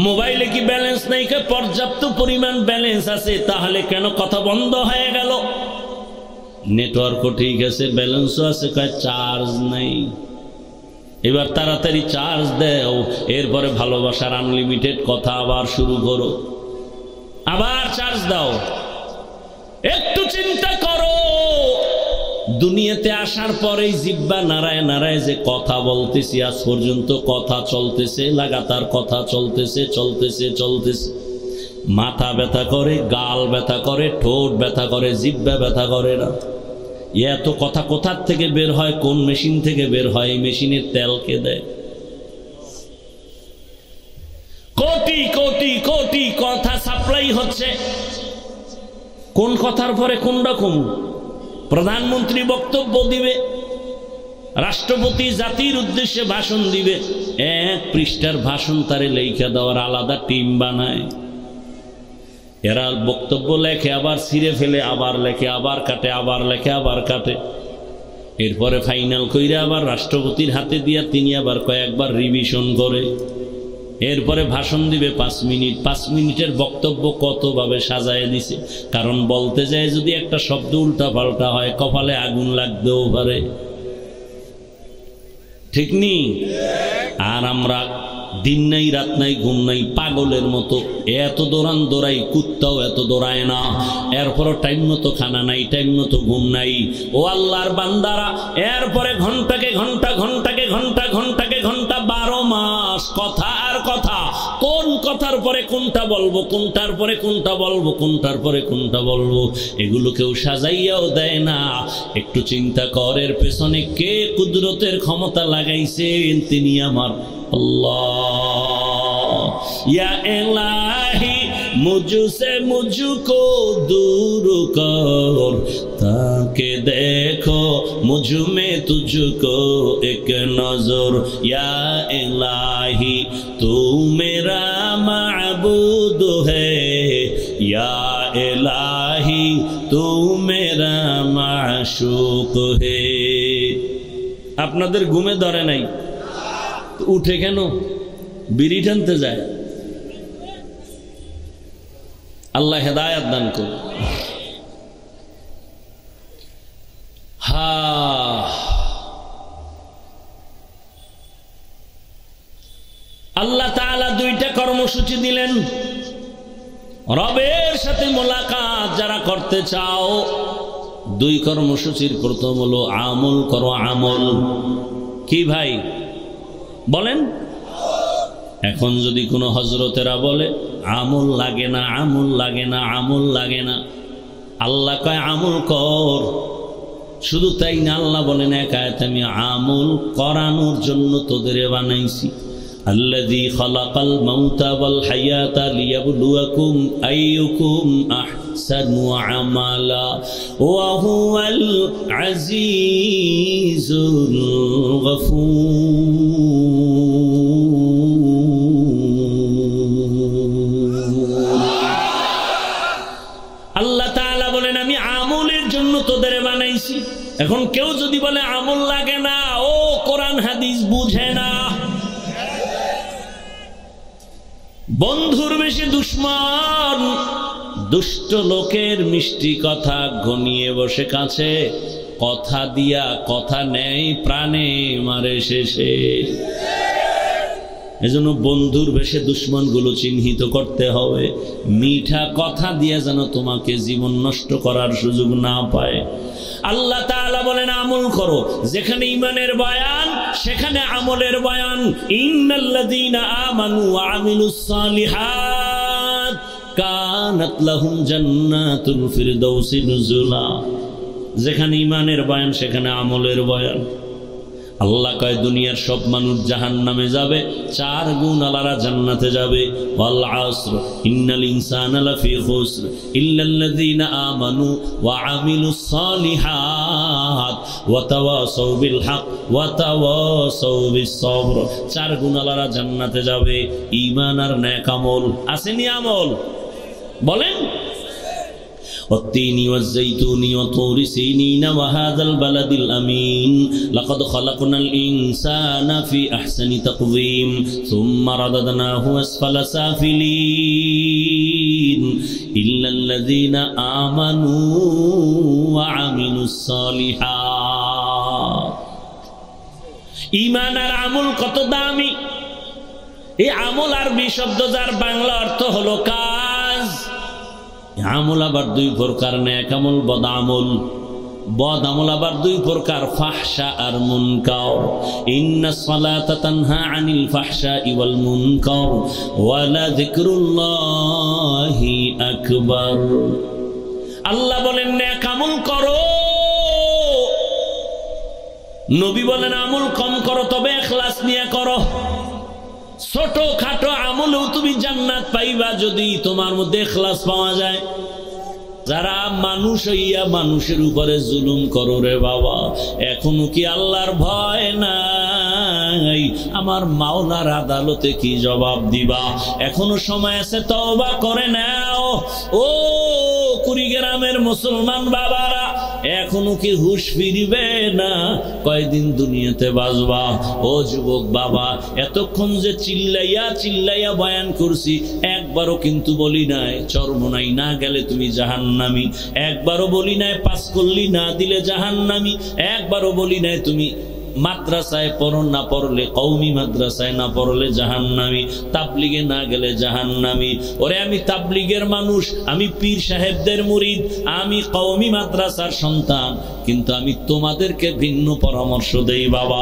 মোবাইলে কি ব্যালেন্স নাই? পর্যাপ্ত পরিমাণ ব্যালেন্স আছে, তাহলে কেন কথা বন্ধ হয়ে গেল? নেটওয়ার্কও ঠিক আছে, ব্যালেন্সও আছে, কয় চার্জ নাই। এবার তাড়াতাড়ি চার্জ দেও, এরপরে ভালোবাসার আনলিমিটেড কথা আবার শুরু করো, আবার চার্জ দাও। একটু চিন্তা করো, দুনিয়াতে আসার পরেই জিহ্বা নাড়ায় নাড়ায় যে কথা বলতেছি, আজ পর্যন্ত কথা চলতেছে, লাগাতার কথা চলতেছে চলতেছে চলতেছে। মাথা ব্যথা করে, গাল ব্যথা করে, ঠোঁট ব্যথা করে, জিহ্বা ব্যথা করে না। এত কথা কোথার থেকে বের হয়? কোন মেশিন থেকে বের হয়? এই মেশিনের তেল কে দেয়? কোটি কোটি কোটি কথা সাপ্লাই হচ্ছে। কোন কথার পরে কোন রকম? প্রধানমন্ত্রী বক্তব্য দিবে, রাষ্ট্রপতি জাতির উদ্দেশ্যে ভাষণ দিবে, 1 পৃষ্ঠার ভাষণ তারে লেখা দেওয়ার আলাদা টিম বানায়। এরা বক্তব্য লেখে, আবার ছিঁড়ে ফেলে, আবার লেখে, আবার কাটে, আবার লেখে, আবার কাটে। এরপরে ফাইনাল কইরা আবার রাষ্ট্রপতির হাতে দিয়া তিনি আবার কয়েকবার রিভিশন করে, এরপরে ভাষণ দিবে 5 মিনিট। 5 মিনিটের বক্তব্য কতভাবে সাজায় দিছে। কারণ বলতে যায় যদি একটা শব্দ উল্টা পাল্টা হয়, কপালে আগুন লাগতেও পারে, ঠিক নি? আর আমরা দিন নাই রাত নাই ঘুম নাই, পাগলের মতো এত দৌড়ান দৌড়াই, কুত্তাও এত দৌড়ায় না। এরপরও টাইম মতো খানা নাই, টাইম মতো ঘুম নাই। ও আল্লাহর বান্দারা, এরপরে ঘন্টাকে ঘন্টা, ঘন্টাকে ঘন্টা, ঘন্টাকে ঘন্টা, 12 মাস কথা আর কথা। কোন কথার পরে কোনটা বলবো, কোনটার পরে কোনটা বলবো, কোনটার পরে কোনটা বলবো, এগুলো কেউ সাজাইয়াও দেয় না। একটু চিন্তা কর, এর পেছনে কে কুদরতের ক্ষমতা লাগাইছেন? তিনি আমার अल्लाह। या इलाही मुझसे मुझको दूर कर, ताकि देखो मुझ में तुझको एक नजर। या इलाही तू मेरा माबूद है, या इलाही तू मेरा माशूक है। আপনাদের ঘুমে ধরে নাই? উঠে কেন? বিড়ি টানতে যায়। আল্লাহ হেদায়েত দান করুন। আল্লাহ তাআলা দুইটা কর্মসূচি দিলেন। রবের সাথে মোলাকাত যারা করতে চাও, দুই কর্মসূচির প্রথম হলো আমল করো। আমল কি ভাই বলেন? এখন যদি কোনো হজরতেরা বলে আমল লাগে না, আমল লাগে না, আমল লাগে না, আল্লাহ কয় আমল কর। শুধু তাই না, আল্লাহ বলেন এক আয়াতে আমি আমল করানোর জন্য তোদের বানাইছি। আল্লাযী খালাকাল মাউতা ওয়াল হায়াতা লিয়াবলুয়াকুম আইয়ুকুম আহসানু আমালা ওয়া হুয়াল আজিজুল গফুর। আল্লাহ তাআলা বলেন আমি আমলের জন্য তোদের বানাইছি। এখন কেউ যদি বলে আমল লাগে না, ও কোরআন হাদিস বুঝে না। বন্ধুর বেশি দুশ্মন, দুষ্ট লোকের মিষ্টি কথা ঘনিয়ে বসে কাছে, কথা দিয়া কথা নেই, প্রাণে মারে শেষে। এজন্য বন্ধুর বেশে দুশ্মন গুলো চিহ্নিত করতে হবে। মিঠা কথা দিয়ে যেন তোমাকে জীবন নষ্ট করার সুযোগ না পায়। আল্লাহ তাআলা বলেন আমল করো। যেখানে ঈমানের বয়ান সেখানে আমলের বয়ান। ইন্নাল্লাযীনা আমানু ওয়া আমিলুস সালিহাত কানাত লাহুম জান্নাতুল ফিরদাউসি নুজুলা। যেখানে ঈমানের বয়ান সেখানে আমলের বয়ান। আল্লাহ কয় দুনিয়ার সব মানুষ জাহান্নামে যাবে, 4 গুণ আলারা জান্নাতে যাবে। ওয়াল আসর ইন্নাল ইনসানা লাফি খুসর ইল্লাল্লাযীনা আমানু ওয়া আমিলুস সালিহাত ওয়া তাওয়াসাউ বিল হক ওয়া তাওয়াসাউ বিস সবর। 4 গুণ আলারা জান্নাতে যাবে। ঈমান আর নেক আমল আসেনি? আমল বলেন। والتين والزيتون وطور سينين وهذا البلد الأمين لقد خلقنا الإنسان في أحسن تقويم ثم رددناه أسفل سافلين إلا الذين آمنوا وعملوا الصالحات। ঈমান আর আমল কত দামি! এই আমল আরবি শব্দ যার বাংলা অর্থ হলো কাজ। আমল আবার 2 প্রকার, নেক আমল, বদ আমল। বদ আমল আবার 2 প্রকার, ফাহশা আর মুনকার। ইন্নাস সালাতা তানহা আনিল ফাহশাই ওয়াল মুনকার ওয়া লাযিকরুল্লাহি আকবার। আল্লাহ বলেন নেক আমল করো, নবী বলেন আমল কম করো, তবে ইখলাস নিয়ে করো। ছোট খাটো আমলেও তুমি জান্নাত পাইবা যদি তোমার মধ্যে ইখলাস পাওয়া যায়। যারা মানুষ হইয়া মানুষের উপরে জুলুম করো রে বাবা, এখনো কি আল্লাহর ভয় নাই? আমার মাওলার আদালতে কি জবাব দিবা? এখনো সময় আছে, তওবা করে নাও। ও কুড়িগ্রামের মুসলমান বাবারা, এখনো কি হুঁশ ফিরবে না? কয়দিন দুনিয়াতে বাঁচবা? ও যুবক বাবা, এতক্ষণ যে চিল্লাইয়া চিল্লাইয়া বয়ান করছি, একবারও কিন্তু বলি নাই চরমোনাই না গেলে তুমি জাহান্নামী। একবারও বলি নাই পাস করলি না দিলে জাহান্নামী। একবারও বলি নাই তুমি মাদ্রাসায় পড়ো, না পড়লে কওমি মাদ্রাসায় না পড়লে জাহান্নামী, তাবলিগে না গেলে জাহান্নামী। ওরে আমি তাবলিগের মানুষ, আমি পীর সাহেবদের মুরিদ, আমি কওমি মাদ্রাসার সন্তান, কিন্তু আমি তোমাদেরকে ভিন্ন পরামর্শ দেই বাবা।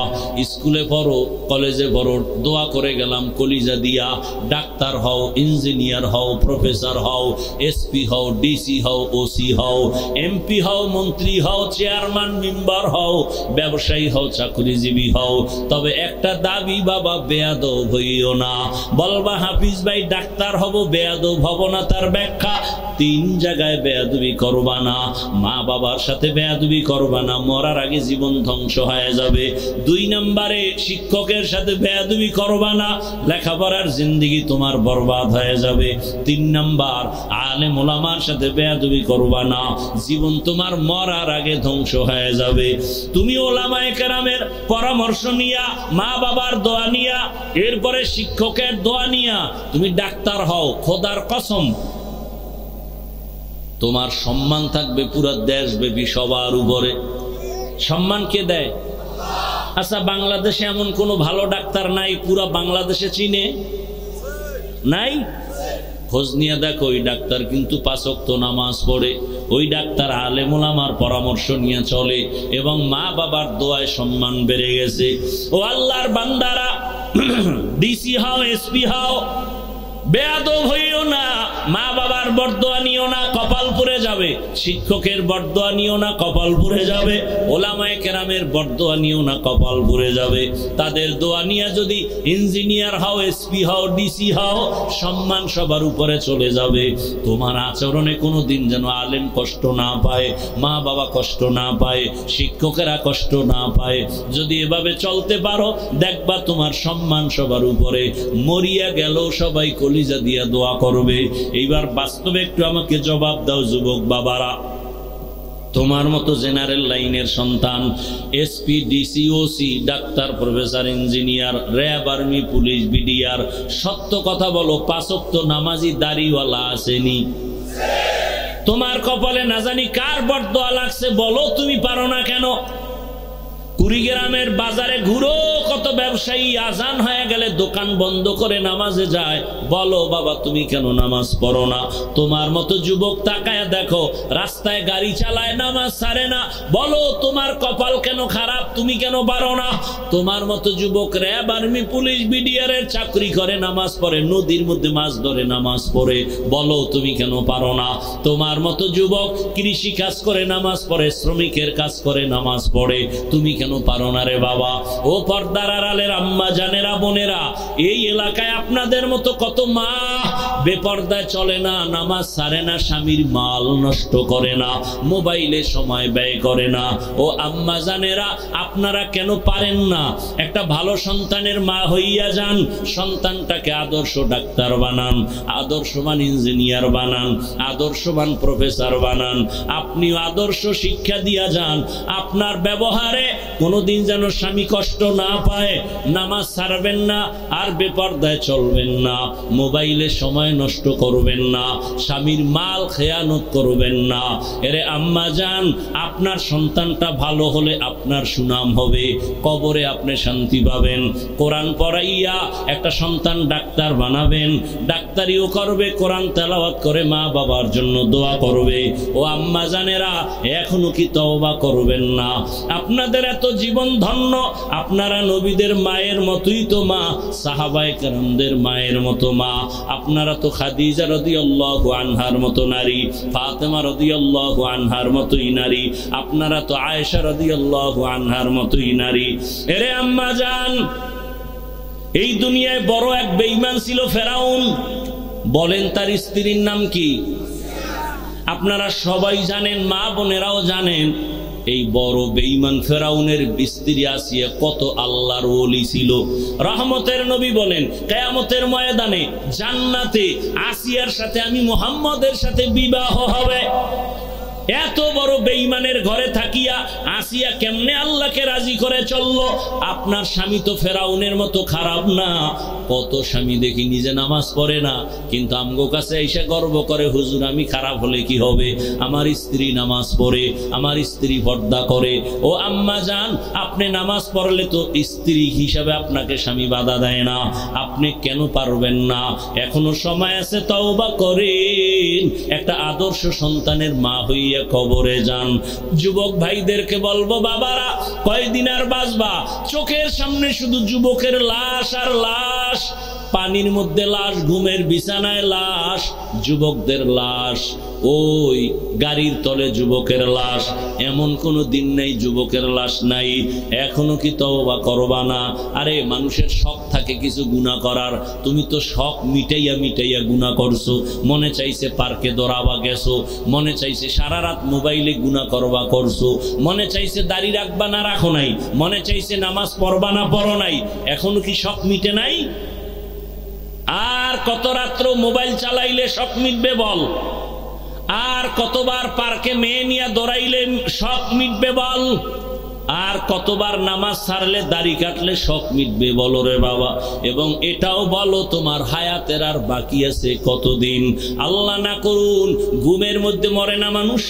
স্কুলে পড়ো, কলেজে পড়ো, দোয়া করে গেলাম কলিজা দিয়া, ডাক্তার হও, ইঞ্জিনিয়ার হও, প্রফেসর হও, এসপি হও, ডিসি হও, ওসি হও, এমপি হও, মন্ত্রী হও, চেয়ারম্যান মেম্বার হও, ব্যবসায়ী হও, চাকরিজীবী হও, তবে একটা দাবি বাবা, বেয়াদব হইও না। বলবা হাফিজ ভাই ডাক্তার হব, বেয়াদব হব না, তার ব্যাখ্যা 3 জায়গায় বেয়াদবি করবা না। মা বাবার সাথে বেয়াদবি করবা না, মরার আগে জীবন ধ্বংস হয়ে যাবে। 2 নম্বরে শিক্ষকের সাথে বেয়াদবি করবা না, লেখাপড়ার জিন্দেগি তোমার বরবাদ হয়ে যাবে। 3 নম্বর আলেম ওলামার সাথে বেয়াদবি করবা না, জীবন তোমার মরার আগে ধ্বংস হয়ে যাবে। তুমি ওলামায়ে কেরামের পরামর্শ নিয়া, মা বাবার দোয়া নিয়া, এরপরে শিক্ষকের দোয়া নিয়া তুমি ডাক্তার হও, খোদার কসম তোমার সম্মান থাকবে পুরো দেশব্যাপী সবার উপরে। সম্মান কে দেয়? আচ্ছা, বাংলাদেশে এমন কোনো ভালো ডাক্তার নাই পুরা বাংলাদেশে চিনে? নাই? খোঁজ নিয়ে দেখো, ওই ডাক্তার কিন্তু 5 ওয়াক্ত নামাজ পড়ে, ওই ডাক্তার আলেম ওলামার পরামর্শ নিয়ে চলে এবং মা বাবার দোয়ায় সম্মান বেড়ে গেছে। ও আল্লাহর বান্দারা, ডিসি হও, এসপি হও, বেয়াদব হইও না, মা বাবার বরদোয়া নিও না, কপাল পুড়ে যাবে। শিক্ষকের বরদোয়া নিও না, কপাল পুড়ে যাবে। ওলামায়ে কেরামের বরদোয়া নিও না, কপাল পুড়ে যাবে। তাদের দোয়া নিয়ে যদি ইঞ্জিনিয়ার হও, এসপি হও, ডিসি হও, সম্মান সবার উপরে চলে যাবে। তোমার আচরণে কোনো দিন যেন আলেম কষ্ট না পায়, মা বাবা কষ্ট না পায়, শিক্ষকেরা কষ্ট না পায়। যদি এভাবে চলতে পারো, দেখবা তোমার সম্মান সবার উপরে। মরিয়া গেল সবাই কলিজা দিয়া দোয়া করবে। এইবার বাস্তবে একটু আমাকে জবাব দাও যুবক বাবারা, তোমার মতো জেনারেল লাইনের সন্তান, SP, DC, OC, doctor, professor, engineer, RAB, army, police, BDR, সত্য কথা বলো, 5 ওয়াক্ত নামাজি দাড়িওয়ালা আসেনি? তোমার কপালে না জানি কার বরদোয়া লাগছে, বলো তুমি পারো না কেন? কুড়িগ্রামের বাজারে ঘুরো, কত ব্যবসায়ী আজান হয়ে গেলে দোকান বন্ধ করে নামাজে যায়, বলো বাবা তুমি কেন নামাজ পড়ো না? তোমার মতো যুবক তাকায় দেখো, রাস্তায় গাড়ি চালায়, নামাজ ছাড়ে না, বলো তোমার কপাল কেন খারাপ, তুমি কেন পারো না? তোমার মতো যুবক র্যাব, আর্মি, পুলিশ, বিডিআর এর চাকরি করে, নামাজ পড়ে, নদীর মধ্যে মাছ ধরে নামাজ পড়ে, বলো তুমি কেন পারো না? তোমার মতো যুবক কৃষি কাজ করে নামাজ পড়ে, শ্রমিকের কাজ করে নামাজ পড়ে, তুমি কেন পারো না রে বাবা? ও পর্দার আড়ালের আম্মা জানেরা, বোনেরা, এই এলাকায় আপনাদের মতো কত মা বেপর্দায় চলে না, নামাজ ছাড়ে না, স্বামীর মাল নষ্ট করে না, মোবাইলে সময় ব্যয় করে না। ও আম্মা জানেরা, আপনারা কেন পারেন না? একটা ভালো সন্তানের মা হইয়া যান, সন্তানটাকে আদর্শ ডাক্তার বানান, আদর্শবান ইঞ্জিনিয়ার বানান, আদর্শবান প্রফেসর বানান। আপনিও আদর্শ শিক্ষা দিয়া যান, আপনার ব্যবহারে কোনোদিন যেন স্বামী কষ্ট না পায়। নামাজ ছাড়বেন না, আর বেপর্দায় চলবেন না, মোবাইলে সময় নষ্ট করবেন না, স্বামীর মাল খেয়ানত করবেন না। এরে আম্মা জান, আপনার সন্তানটা ভালো হলে আপনার সুনাম হবে, কবরে আপনি শান্তি পাবেন। কোরআন পড়াইয়া একটা সন্তান ডাক্তার বানাবেন, ডাক্তারিও করবে, কোরআন তেলাওয়াত করে মা বাবার জন্য দোয়া করবে। ও আম্মা জানেরা, এখনো কি তওবা করবেন না? আপনাদের এত জীবন ধন্য, আপনারা নবীদের মায়ের মতোই তো মা, সাহাবায়ে কেরামদের মায়ের মতো মা। আপনারা তো খাদিজা রাদিয়াল্লাহু আনহার মতো নারী, ফাতেমা রাদিয়াল্লাহু আনহার মতোই নারী, আপনারা তো আয়েশা রাদিয়াল্লাহু আনহার মতোই নারী। এরে আম্মা জান, এই দুনিয়ায় বড় এক বেঈমান ছিল ফেরাউন। বলেন তার স্ত্রীর নাম কি? আপনারা সবাই জানেন, মা বোনেরাও জানেন, এই বড় বেঈমান ফেরাউনের স্ত্রী আসিয়া কত আল্লাহর ওলি ছিল। রহমতের নবী বলেন, কিয়ামতের ময়দানে জান্নাতে আসিয়ার সাথে আমি মুহাম্মদের সাথে বিবাহ হবে। এত বড় বেঈমানের ঘরে থাকিয়া আসিয়া কেমনে আল্লাহকে রাজি করে চললো? আপনার স্বামী তো ফেরাউনের মতো খারাপ না। কত স্বামী দেখি নিজে নামাজ পড়ে না, কিন্তু আমগো কাছে এসে গর্ব করে, হুজুর আমি খারাপ হলে কি হবে, আমার স্ত্রী নামাজ পড়ে, আমার স্ত্রী পর্দা করে। ও আম্মা জান, আপনি নামাজ পড়লে তো স্ত্রী হিসাবে আপনাকে স্বামী বাধা দেয় না, আপনি কেন পারবেন না? এখনো সময় আছে, তওবা করেন, একটা আদর্শ সন্তানের মা হইয়া কবরে যান। যুবক ভাইদেরকে বলবো, বাবারা কয়দিন আর বাঁচবা? চোখের সামনে শুধু যুবকের লাশ আর লাশ, পানির মধ্যে লাশ, ঘুমের বিছানায় লাশ, যুবকদের লাশ, ওই গাড়ির তলে যুবকের লাশ। এমন কোনো দিন নেই যুবকের লাশ নাই। এখনো কি তওবা করবা না? আরে মানুষের শখ থাকে কিছু গুনাহ করার, তুমি তো শখ মিটাইয়া মিটাইয়া গুনাহ করছো। মনে চাইছে পার্কে দৌড়াবা গেছো, মনে চাইছে সারা রাত মোবাইলে গুনাহ করবা করছো, মনে চাইছে দাড়ি রাখবা না রাখো নাই, মনে চাইছে নামাজ পড়বা না পড়ো নাই। এখনো কি শখ মিটে নাই? আর কত রাত্র মোবাইল চালাইলে শখ মিটবে বল? আর কতবার পার্কে মেয়ে নিয়ে দৌড়াইলে শখ মিটবে বল? আর কতবার নামাজ ছাড়লে দাড়ি কাটলে শখ মিটবে বলো রে বাবা? এবং এটাও বলো, তোমার হায়াতের আর বাকি আছে কতদিন? আল্লাহ না করুন ঘুমের মধ্যে মরে না মানুষ,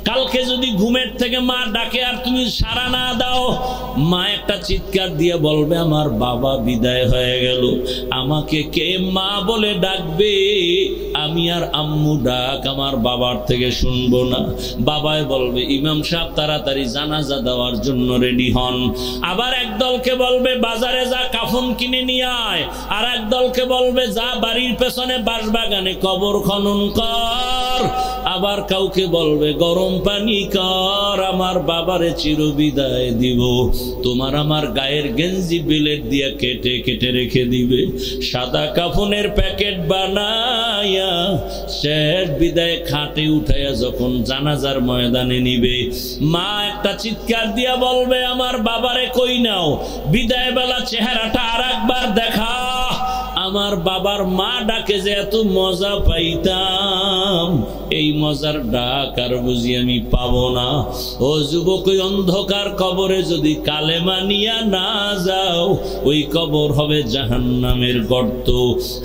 কালকে যদি ঘুমের থেকে মা ডাকে আর তুমি সাড়া না দাও, মা একটা চিৎকার দিয়ে বলবে আমার বাবা বিদায় হয়ে গেল, আমাকে কে মা বলে ডাকবে? আমি আর আম্মু ডাক আমার বাবার থেকে শুনবো না। বাবাই বলবে ইমাম সাহেব তাড়াতাড়ি জানাজা দেওয়ার জন্য রেডি হন। আবার এক দলকে বলবে বাজারে যা কাফন কিনে নিয়ে আয়, আর এক দলকে বলবে যা বাড়ির পেছনে বাঁশবাগানে কবর খনন কর। আবার কাউকে বলবে গরম পানি কর, আমার বাবারে চিরবিদায় দিব। তোমার আমার গায়ের গেঞ্জি বিলেট দিয়ে কেটে কেটে রেখে দিবে, সাদা কাফনের প্যাকেট বানায়া শেষ বিদায় খাটে উঠাইয়া যখন জানাজার ময়দানে নিবে, মা একটা চিৎকার দিয়া বলবে আমার বাবারে কই নাও, বিদায় বেলা চেহারাটা আর একবার দেখা। আমার বাবার মা ডাকে যে এত মজা পাইতাম, এই মজার ডাক আর বুঝি আমি পাবো না। ও যুবক, ওই অন্ধকার কবরে যদি কালেমা নিয়া না যাও, ওই কবর হবে জাহান্নামের গর্ত,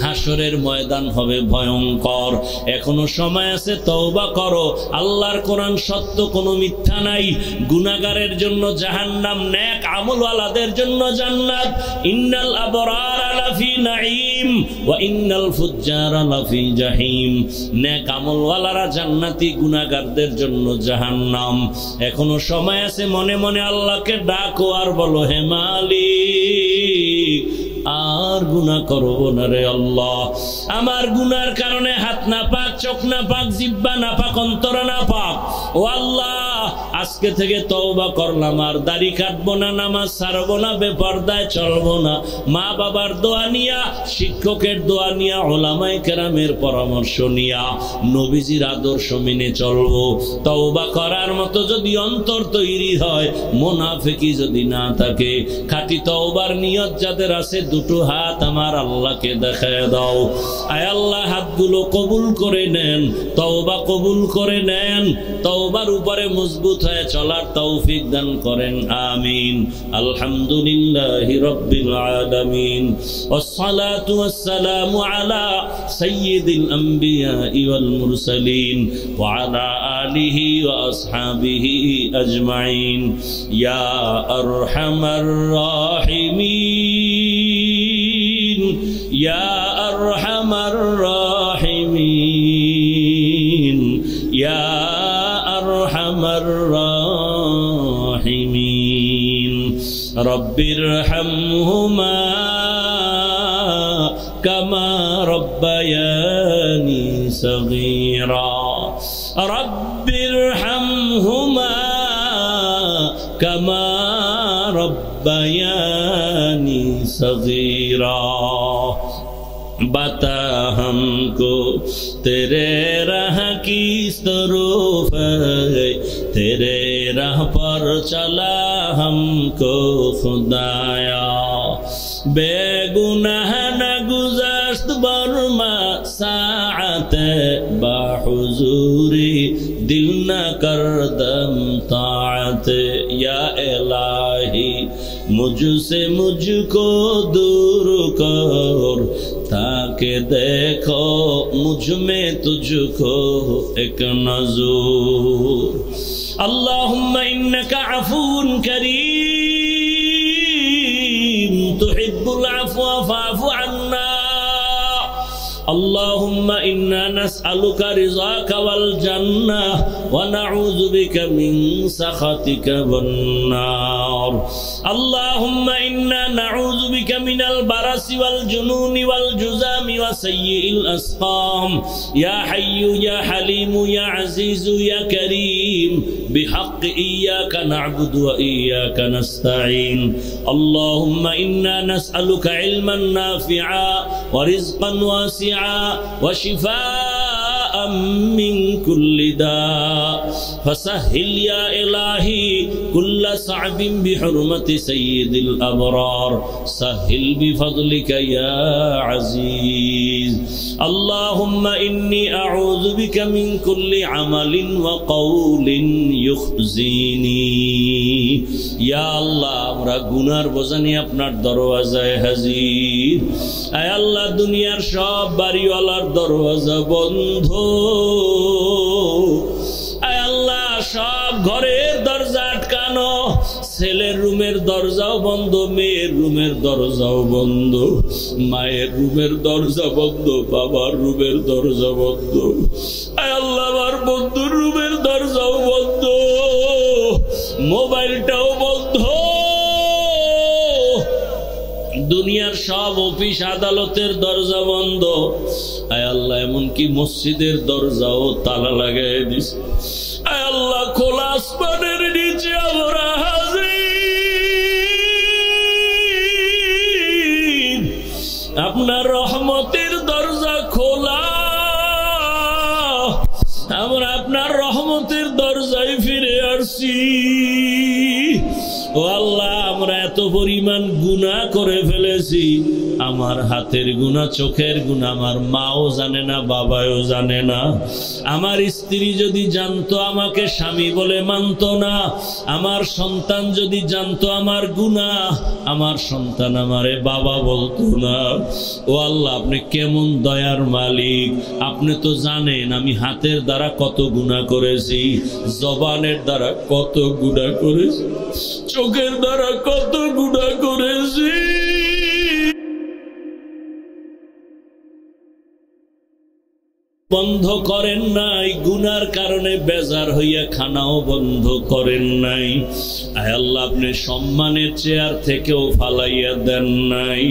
হাসরের ময়দান হবে ভয়ঙ্কর। এখনো সময় আছে, তওবা করো। আল্লাহর কোরআন সত্য, কোনো মিথ্যা নাই। গুনাহগারের জন্য জাহান্নাম, নেক আমলওয়ালাদের জন্য জান্নাত। ইন্নাল আবরারা লাফি নাঈম ওয়া ইন্নাল ফুজ্জারা লাফি জাহিম। নেক আমলওয়ালারা জান্নাতি, গুনাহগারদের জন্য জাহান্নাম। এখনো সময় আছে, মনে মনে আল্লাহকে ডাকো আর বলো হে মালিক আর গুনাহ করব না রে আল্লাহ। আমার গুনার কারণে হাত না পাক, চোখ না পাক, জিহ্বা না পাক, অন্তর না পাক। ও আল্লাহ, আজকে থেকে তওবা করলাম, আর দাড়ি কাটবো না, নামাজ ছাড়বো না, বেপরদায় চলবো না। মা বাবার দোয়া নিয়া, শিক্ষকের দোয়া নিয়া, উলামায়ে কেরামের পরামর্শ নিয়া নবীজির আদর্শ মেনে চলবো। তওবা করার মতো যদি অন্তর তৈরি হয়, মুনাফিকি যদি না থাকে, খাঁটি তওবার নিয়ত যাদের আছে, দুটো হাত আমার আল্লাহকে দেখায় দাও। আয় আল্লাহ, হাতগুলো কবুল করে নেন, তওবা কবুল করে নেন, তওবার উপরে মজবুত হয়ে চলার তৌফিক দান করেন, আমিন। আলহামদুলিল্লাহি রাব্বিল আলামিন, ওয়াসসালাতু ওয়াসসালামু আলা সাইয়্যিদিল আমবিয়া ওয়াল মুরসালিন ওয়া আলা আলিহি ওয়া আসহাবিহি আজমাইন। ইয়া আরহামার রাহিমিন, ইয়া আরহামার রাহিমিন, ইয়া আরহামার রাহিমিন। রব্বিরহামহুমা কামা রব্বায়ানি সগীরা। রব্বিরহামহুমা কামা रब्बयानी सगीरा। बता हमको तेरे राह की तरूफ है, तेरे राह पर चला हमको खुदाया। बेगुनाह न गुज़श्त बरमा साअत बाहुजूरी, दिल न करदम ताअत। या इलाही मुझसे मुझको दूर कर, ताकि देखो मुझ में तुझको एक नज़ूर। अल्लाहुम्मा इन्नका अफ़ून करीम, तुहिब्बुल अफ़्व फ़अफ़ु अन्ना। अल्लाहुम्मा इन्ना नस्अलुका रिज़ाका वल जन्नह व नऊज़ु बिका मिन सख़तिका वन नार। अल्लाहुम्मा इन्ना नऊज़ु बिका मिनल बरसि वल जुनूनि वल जुज़ामि व सय्यिल अस्क़ाम। या हय्यु या हलीमु या अज़ीज़ु या करीम, बिहक़्क़ि इय्याका नअबुदु व इय्याका नस्तईन। अल्लाहुम्मा इन्ना नस्अलुका इल्मन नाफ़िआ व रिज़्क़न वासिआ व शिफ़ाअन मिन कुल्लि दाअ। फसह्हिल या इलाही कुल्ल सअबिन बिहुर्मति सय्यिदिल अबरार, सह्हिल बिफज़लिका या अज़ीज़। अल्लाहुम्मा इन्नी अऊज़ु बिका मिन कुल्लि अमलिन व कौलिन युख़ज़ीनी। या अल्लाह, আমরা গুনার বোঝা নিয়ে আপনার দরওয়াজায় হাজির। আয় আল্লাহ, দুনিয়ার সব বাড়িওয়ালার দরওয়াজা বন্ধ। আয় আল্লাহ, সব ঘরের দরজা আটকানো, ছেলের রুমের দরজাও বন্ধ, মেয়ের রুমের দরজাও বন্ধ, মায়ের রুমের দরজা বন্ধ, বাবার রুমের দরজা বন্ধ, আয় আল্লাহ আমার বন্ধুর রুমের দরজাও বন্ধ, মোবাইলটাও বন্ধ, দুনিয়ার সব অফিস আদালতের দরজা বন্ধ, আয় আল্লাহ এমনকি মসজিদের দরজাও তালা লাগাই দিস। আয় আল্লাহ খোলা আসমানের নিচে আমরা হাজির, আপনার রহমতের দরজা খোলা, আমরা আপনার রহমতের দরজায় ফিরে আসছি। ও আল্লাহ আমরা এত পরিমাণ গুনাহ করে ফেলেছি, আমার হাতের গুনাহ, চোখের গুনাহ আমার মাও জানে না, বাবাও জানে না, আমার স্ত্রী যদি জানতো আমাকে স্বামী বলে মানতো না, আমার সন্তান যদি জানতো আমার গুনাহ, আমার সন্তান আমারে বাবা বলতো না। ও আল্লাহ আপনি কেমন দয়ার মালিক, আপনি তো জানেন আমি হাতের দ্বারা কত গুনাহ করেছি, জবানের দ্বারা কত গুনাহ করেছি, চোখের দ্বারা কত গুনাহ করেছি। বন্ধ করেন নাই, গুনার কারণে বেজার হইয়া খানাও বন্ধ করেন নাই। আয় আল্লাহ আপনি সম্মানের চেয়ার থেকেও ফালাইয়া দেন নাই,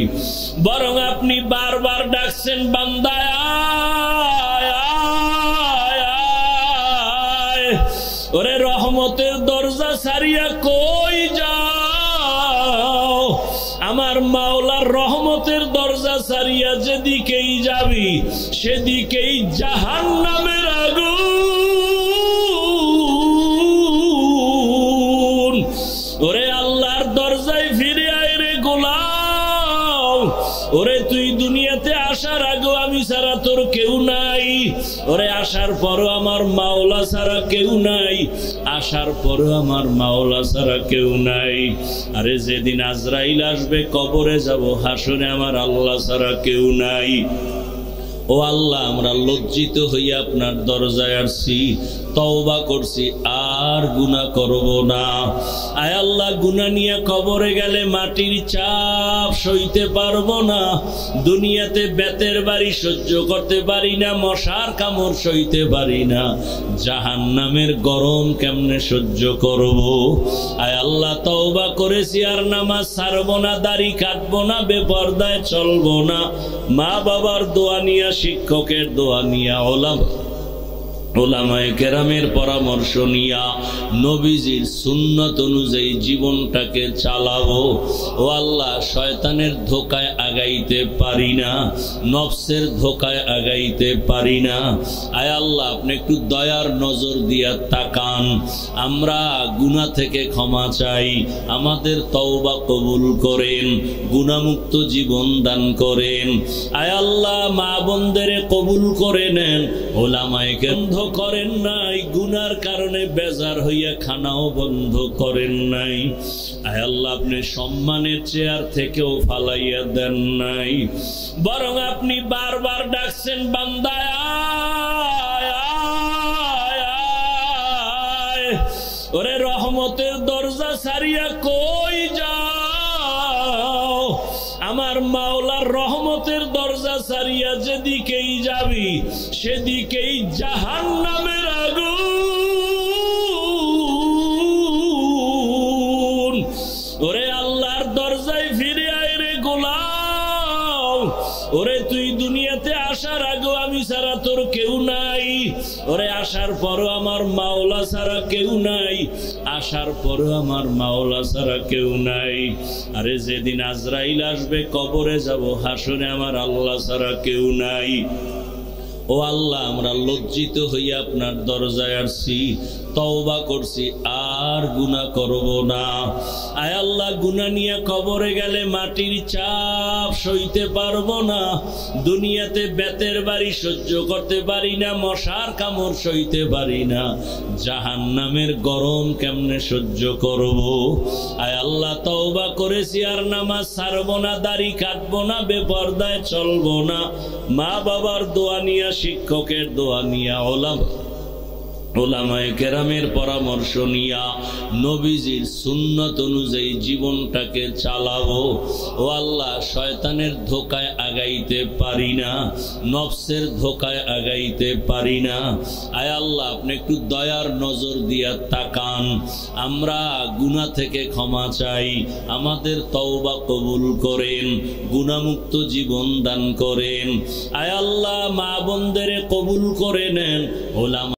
বরং আপনি বারবার ডাকছেন বান্দা আয় আয় আয়, ওরে রহমতের দরজা ছাড়িয়া কই যাও, আমার মাওলার রহমতের দরজা ছাড়িয়া যেদিকেই যাবি সেদিকেই জাহান্নামের আগুন। ওরে আল্লাহর দরজায় ফিরে আয় রে গোলাম, ওরে তুই দুনিয়াতে আসার আগে আমি ছাড়া তোর কেউ নাই, ওরে আসার পরও আমার মাওলা ছাড়া কেউ নাই, আসার পরও আমার মাওলা ছাড়া কেউ নাই। আরে যেদিন আজরাইল আসবে কবরে যাব, হাসরে আমার আল্লাহ ছাড়া কেউ নাই। ও আল্লাহ আমরা লজ্জিত হইয়া আপনার দরজায় আসছি, তওবা করছি আর গুনাহ করব না। আয় আল্লাহ গুনাহ নিয়ে কবরে গেলে মাটির চাপ সইতে পারবো না, দুনিয়াতে বেতের বাড়ি সহ্য করতে পারি না, মশার কামড় সইতে পারি না, জাহান্নামের গরম কেমনে সহ্য করব। আয় আল্লাহ তওবা করেছি আর নামাজ ছাড়বো না, দাড়ি কাটবো না, বেপরদায় চলবো না, মা বাবার দোয়া নিয়া, শিক্ষকের দোয়া নিয়া, ওলামায়ে কেরামের পরামর্শ নিয়া, নবীজির সুন্নত অনুযায়ী জীবনটাকে চালাবো। ও আল্লাহ শয়তানের ধোকায় আগাইতে পারি না, নফসের ধোকায় আগাইতে পারি না। আয় আল্লাহ আপনি একটু দয়ার নজর দিয়া তাকান, আমরা গুনাহ থেকে ক্ষমা চাই, আমাদের তওবা কবুল করেন, গুনাহমুক্ত জীবন দান করেন। আয় আল্লাহ মা বোনদের কবুল করে নেন, ওলামায়ে কেরাম করেন নাই, গুনার কারণে বেজার হইয়া খানাও বন্ধ করেন নাই। আয় আল্লাহ আপনি সম্মানের চেয়ার থেকেও ফালাইয়া দেন নাই, বরং আপনি বারবার ডাকছেন বান্দা আয় আয় আয়, ওরে রহমতের দরজা ছাড়িয়া কই যাও, আমার মাওলার রহমতের দরজা ছাড়িয়া যেদিকেই যাবি সেদিকেই জাহান্নামের আগুন। ওরে আল্লাহর দরজায় ফিরে আয় রে গোলাম, ওরে তুই দুনিয়াতে আসার আগে আমি ছাড়া তোর কেউ নাই, ওরে আসার পরও আমার মাওলা ছাড়া কেউ নাই, আসার পরও আমার মাওলা ছাড়া কেউ নাই। আরে যেদিন আজরাইল আসবে কবরে যাব, হাসরে আমার আল্লাহ ছাড়া কেউ নাই। ও আল্লাহ আমরা লজ্জিত হইয়া আপনার দরজায় আসছি, তওবা করছি আর গুনাহ করব না। আয় আল্লাহ গুনাহ নিয়ে কবরে গেলে মাটির চাপ সইতে পারবো না, দুনিয়াতে বেতের বাড়ি সহ্য করতে পারি না, মশার কামড় সইতে পারি না, জাহান্নামের গরম কেমনে সহ্য করব। আয় আল্লাহ তওবা করেছি আর নামাজ ছাড়বো না, দাড়ি কাটবো না, বেপরদায় চলবো না, মা বাবার দোয়া নিয়া, শিক্ষকের দোয়া নিয়া, ওলামায়ে কেরামের পরামর্শ নিয়া নবীজির সুন্নত অনুযায়ী জীবনটাকে চালাবো। ও আল্লাহ, শয়তানের ধোকায় আগাইতে পারি না, নফসের ধোকায় আগাইতে পারি না। আয় আল্লাহ, আপনি একটু দয়ার নজর দিয়া তাকান। আমরা গুনাহ থেকে ক্ষমা চাই, আমাদের তওবা কবুল করেন, গুনাহমুক্ত জীবন দান করেন। আয় আল্লাহ, মা বোনদের কবুল করে নেন। ওলামা